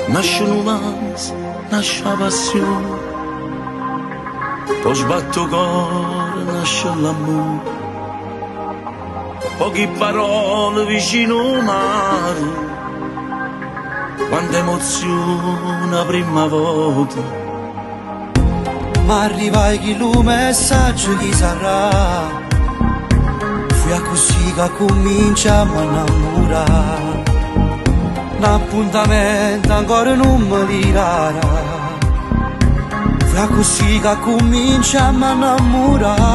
Nasce l'umanza, nasce la passione, poi sbatto cuore, nasce l'amore, poche parole vicino al mare, quanta emozione la prima volta. Ma arrivai chi lo messaggio chi sarà, fu a così che cominciamo a innamorare. Un appuntamento ancora non mi dirà, fra così che cominciamo a innamorare.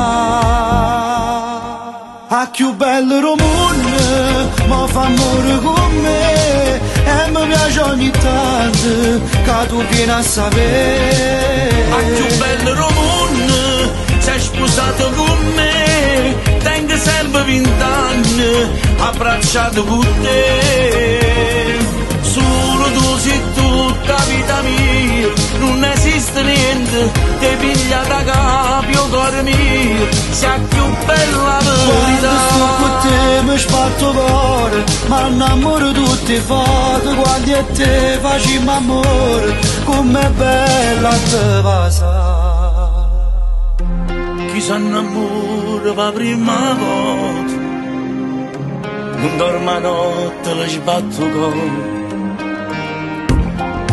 A più bello Romone, ma fa amore con me, e mi piace ogni tanto che tu vieni a sapere. A più bello Romone, sei sposato con me, tengo sempre 20 anni abbracciato con te. Solo tu sei tutta la vita mia, non esiste niente, ti piglia da capo, cuore mio, sei più bella verità. Quando sto con te mi sbatto cuore, ma innamoro tutte foto, quando a te facciamo amore, com'è bella te pasa. Chi s'innamora per la prima volta, non dorme notte, le sbatto cuore.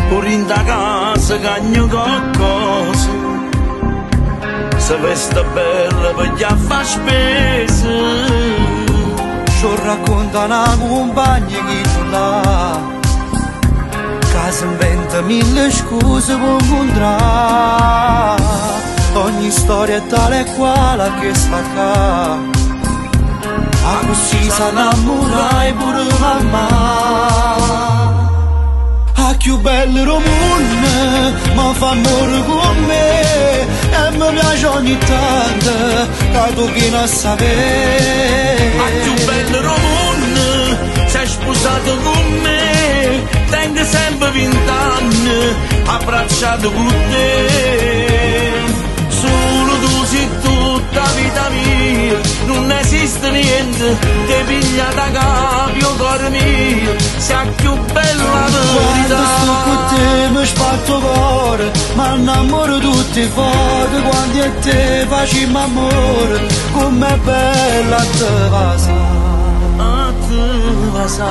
Pure in da casa cagno qualcosa, se veste bella per gli fa spese. Ci racconta una compagna che tu là, che si inventa mille scuse per incontrare. Ogni storia è tale e quale che sta qua, a così si innamora pure mamma. A più bello Romone, ma fa amore con me, e mi piace ogni tanto che tu vieni a sapere. A più bello Romone, sei sposato con me, tengo sempre 20 anni abbracciato con te. Solo tu sei tutta la vita mia, non esiste niente, ti piglia da capo, cuore mio, sei più bella verità. Quando sto con te mi sbatto cuore, ma innamoro tutte foto, quando a te facciamo amore, com'è bella te pasa. A te pasa.